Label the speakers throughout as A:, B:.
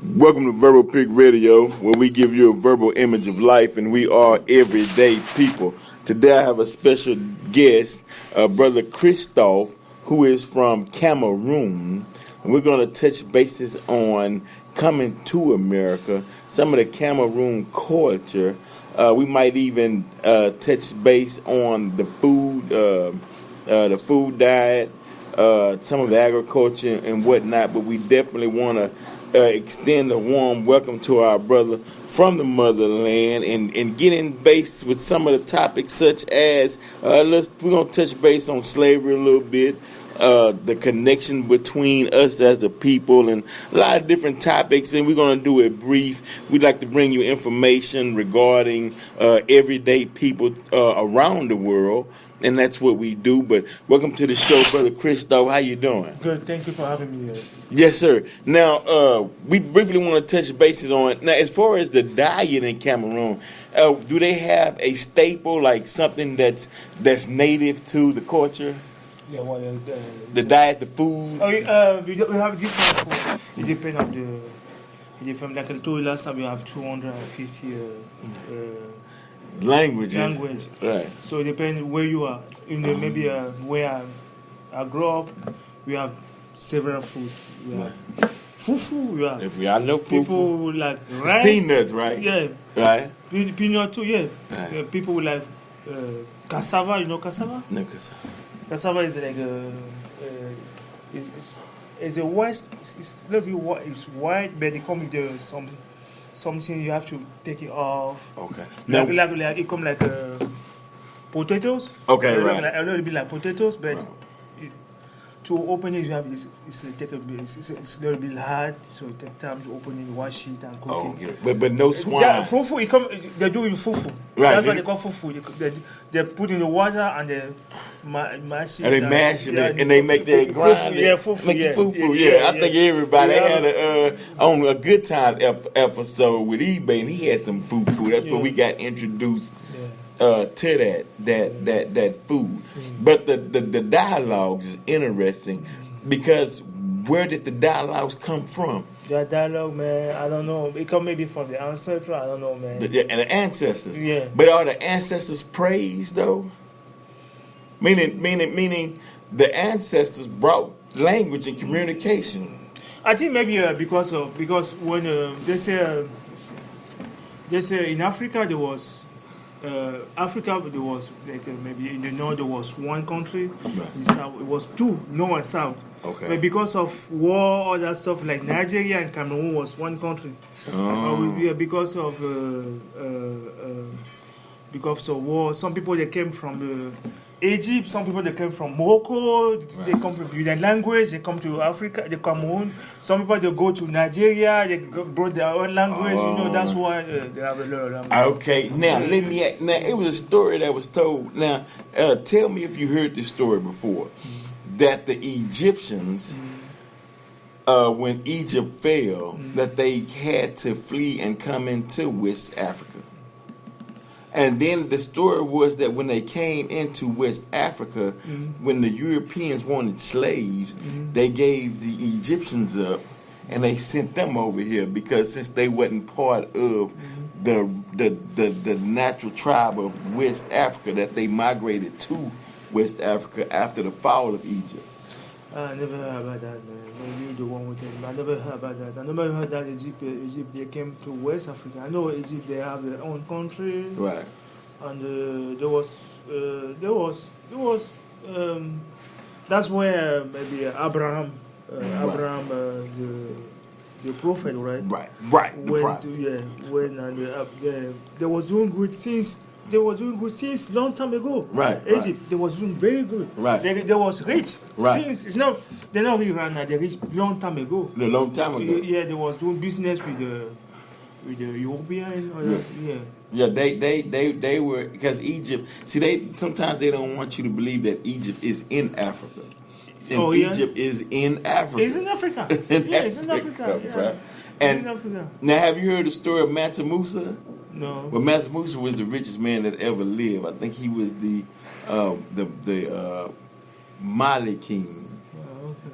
A: Welcome to Verbal Pig Radio, where we give you a verbal image of life, and we are everyday people. Today I have a special guest, Brother Christophe, who is from Cameroon, and we're going to touch bases on coming to America, some of the Cameroon culture. We might even touch base on the food diet, some of the agriculture and whatnot, but we definitely want to extend a warm welcome to our brother from the motherland and get in base with some of the topics such as we're going to touch base on slavery a little bit, the connection between us as a people, and a lot of different topics, and we're going to do it brief. We'd like to bring you information regarding everyday people around the world, and that's what we do. But welcome to the show, Brother Christophe. How you doing?
B: Good. Thank you for having me here.
A: Yes, sir. Now, we briefly want to touch bases on, now, as far as the diet in Cameroon, do they have a staple, like something that's native to the culture?
B: Yeah, well,
A: The diet, the food?
B: we have different food. It depends on like I told you last time, we have 250
A: Language. Right.
B: So it depends where you are. Maybe where I grew up, we have several food. We have fufu. We have.
A: If I know fufu.
B: People like rice.
A: Peanuts, right?
B: Yeah.
A: Right.
B: Peanut too. Yeah.
A: Right.
B: Yeah. People will like cassava. You know cassava?
A: No, cassava.
B: Cassava is like it's a white. It's a little bit white. It's white, but it comes with something you have to take it off.
A: Okay.
B: Like it comes like potatoes.
A: Okay, right.
B: Like, a little bit like potatoes, but
A: Right.
B: to open it, you have it's a little bit hard, so it takes time to open it, wash it, and cook
A: Oh,
B: it.
A: yeah. But no swine.
B: Yeah, fufu, they do in fufu.
A: Right.
B: That's why they call fufu. They put in the water and they mash it.
A: And they mash it, and they make that grind.
B: Fufu,
A: Make
B: yeah.
A: the fufu,
B: Yeah.
A: I think everybody
B: Yeah.
A: had on a Good Time episode with eBay, and he had some fufu. That's where we got introduced to that food. But the dialogues is interesting because where did the dialogues come from?
B: The dialogue, man, I don't know. It come maybe from the ancestors, I don't know, man.
A: And the ancestors.
B: Yeah.
A: But are the ancestors praised though? Meaning the ancestors brought language and communication.
B: I think maybe because when they say in Africa there was like maybe in the north there was one country,
A: Right.
B: in the south it was two, north and south.
A: Okay.
B: But because of war, all that stuff, like Nigeria and Cameroon was one country. Because of war, some people they came from Egypt, some people they came from Morocco, they come with their language, they come to Africa, they come home. Some people they go to Nigeria, they brought their own language, that's why they have a lot of language.
A: Okay, now now it was a story that was told. Now, tell me if you heard this story before, that the Egyptians, when Egypt fell, that they had to flee and come into West Africa. And then the story was that when they came into West Africa, when the Europeans wanted slaves, they gave the Egyptians up and they sent them over here because since they wasn't part of the natural tribe of West Africa, that they migrated to West Africa after the fall of Egypt.
B: I never heard about that, man. Maybe the one with him. I never heard about that. I never heard that Egypt they came to West Africa. I know Egypt they have their own country.
A: Right.
B: And that's where maybe Abraham, the prophet, right?
A: Right.
B: They was doing good things. They were doing good since long time ago.
A: Right.
B: Egypt, they was doing very good.
A: Right.
B: They was rich.
A: Right.
B: Since they're not rich right now. They rich long time ago.
A: A long time ago.
B: Yeah, they was doing business with the European.
A: Yeah, they were, because Egypt. See, sometimes they don't want you to believe that Egypt is in Africa. And Egypt is in Africa.
B: It's in Africa. It's in Africa. Yeah.
A: Right. And now, have you heard the story of Mansa Musa?
B: No.
A: Well, Mansa Musa was the richest man that ever lived. I think he was the Mali king.
B: Oh, okay.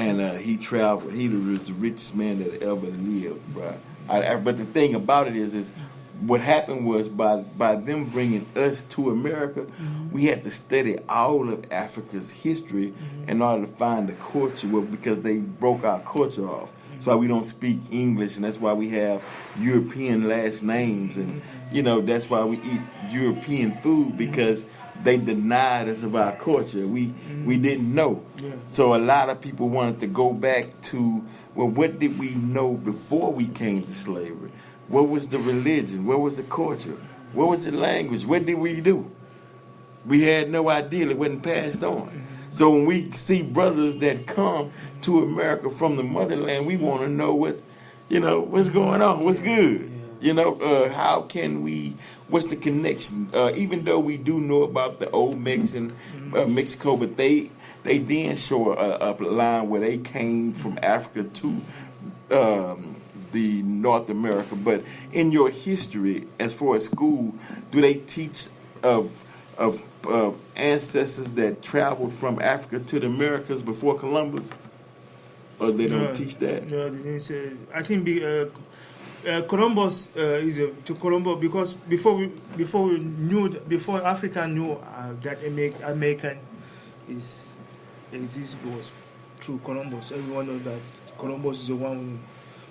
A: and he traveled. He was the richest man that ever lived, bro. But the thing about it is what happened was by them bringing us to America, we had to study all of Africa's history in order to find the culture, because they broke our culture off. That's why we don't speak English, and that's why we have European last names, and that's why we eat European food, because they denied us of our culture. We didn't know. Yeah. So a lot of people wanted to go back to, well, what did we know before we came to slavery? What was the religion? What was the culture? What was the language? What did we do? We had no idea. It wasn't passed on. So when we see brothers that come to America from the motherland, we want to know what's going on, what's good. How can we? What's the connection? Even though we do know about the old Mexico, but they then show a line where they came from Africa to the North America. But in your history, as far as school, do they teach of ancestors that traveled from Africa to the Americas before Columbus, or they don't teach that?
B: No, they didn't say. I think Columbus to Columbus, because before Africa knew that American exists was through Columbus. Everyone knows that Columbus is the one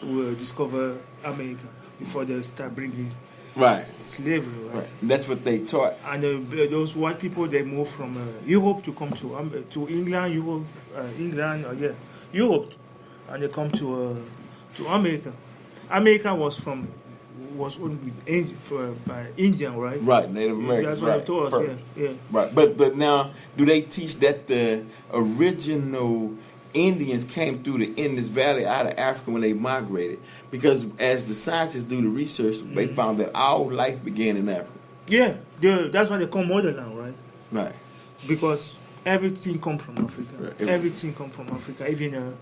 B: who discovered America before they start bringing slavery. Right?
A: That's what they taught.
B: And those white people, they moved from Europe to come to England, Europe, and they come to America. America was owned by Indian, right?
A: Right, Native Americans.
B: That's what they told us. Yeah.
A: Right, but now, do they teach that the original Indians came through the Indus Valley out of Africa when they migrated? Because as the scientists do the research, they found that all life began in Africa.
B: Yeah, that's why they call motherland, right?
A: Right.
B: Because everything comes from Africa.
A: Right.
B: Everything comes from Africa. Even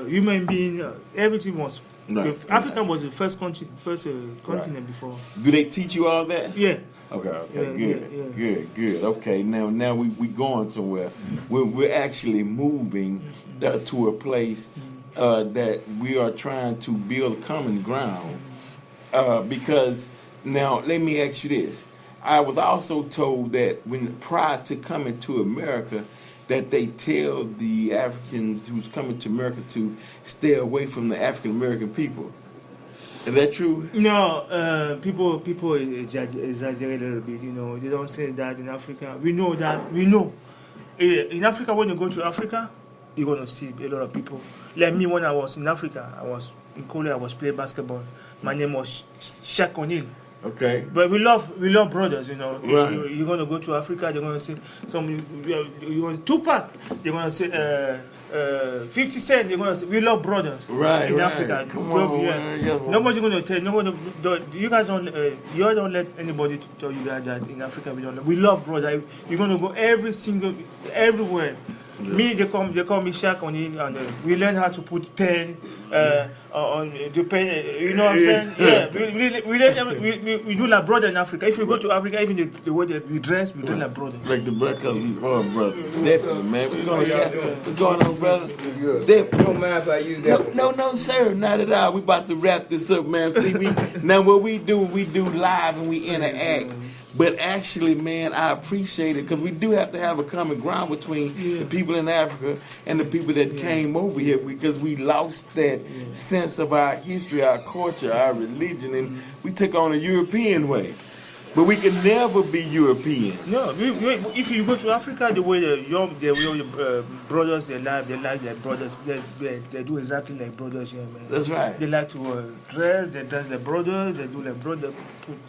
B: human being, everything was.
A: Right.
B: Africa was the first continent before.
A: Do they teach you all that?
B: Yeah.
A: Okay, good. Okay, now we going somewhere. We're actually moving to a place that we are trying to build common ground. Because now, let me ask you this: I was also told that prior to coming to America, that they tell the Africans who's coming to America to stay away from the African American people. Is that true?
B: No, people exaggerate a little bit. They don't say that in Africa. We know that. In Africa, when you go to Africa, you're gonna see a lot of people. Like me, when I was in Africa, I was in college. I was playing basketball. My name was Shaq O'Neal.
A: Okay.
B: But we love brothers, Right. You're gonna go to Africa, they're gonna say you want Tupac, they're gonna say 50 Cent, they're gonna say we love brothers.
A: Right.
B: In Africa.
A: Come on,
B: Nobody's gonna tell you guys don't let anybody tell you that in Africa we love brothers. You're gonna go everywhere. Yeah. Me, they call me Shaq O'Neal, and we learn how to put pen on the pen. You know what I'm saying? Yeah, we do like brother in Africa. If you go to Africa, even the way that we dress, we do like brothers.
A: Like the because we are brothers. Definitely, man. What's going on, brother?
C: You don't mind if I use that?
A: No, sir, not at all. We about to wrap this up, man. See, now what we do live and we interact. But actually, man, I appreciate it because we do have to have a common ground between the people in Africa and the people that came over here, because we lost that sense of our history, our culture, our religion, and we took on a European way. But we can never be European.
B: No, if you go to Africa, the way the brothers, they like their brothers. They do exactly like brothers here, man.
A: That's right.
B: They like to dress. They dress their brothers. They do like brothers.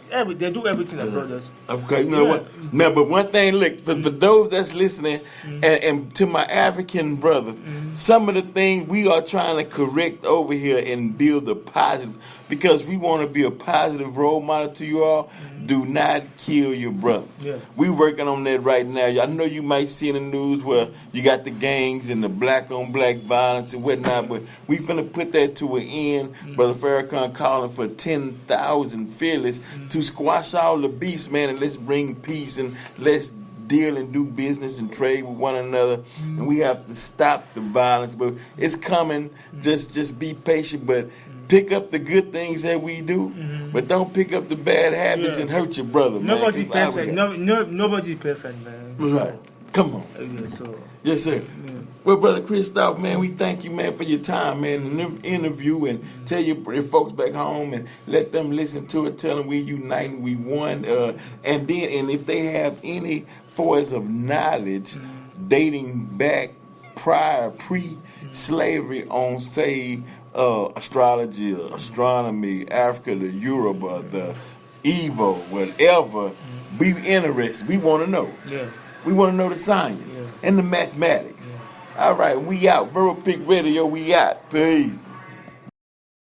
B: They do everything like brothers.
A: Okay, you know what? Now, but one thing, look, for those that's listening, and to my African brothers, some of the things we are trying to correct over here and build a positive, because we want to be a positive role model to you all. Do not kill your brother. Yeah. We working on that right now. I know you might see in the news where you got the gangs and the black on black violence and whatnot, but we finna put that to an end. Brother Farrakhan calling for 10,000 fearless to squash all the beasts, man, and let's bring peace and let's deal and do business and trade with one another, and we have to stop the violence. But it's coming. Just be patient, but pick up the good things that we do, but don't pick up the bad habits and hurt your brother, man.
B: Nobody perfect. Nobody perfect, man.
A: Right. Come on.
B: Okay, so.
A: Yes, sir.
B: Yeah.
A: Well, Brother Christoph, man, we thank you, man, for your time, man, and the interview, and tell your folks back home and let them listen to it. Tell them we unite and we won. And if they have any forms of knowledge dating back pre-slavery on, say, astrology, astronomy, Africa, the Europe, the Igbo, whatever, we interested. We want to know.
B: Yeah.
A: We want to know the science and the mathematics. All right, we out. Verbal Pick Radio, we out. Peace.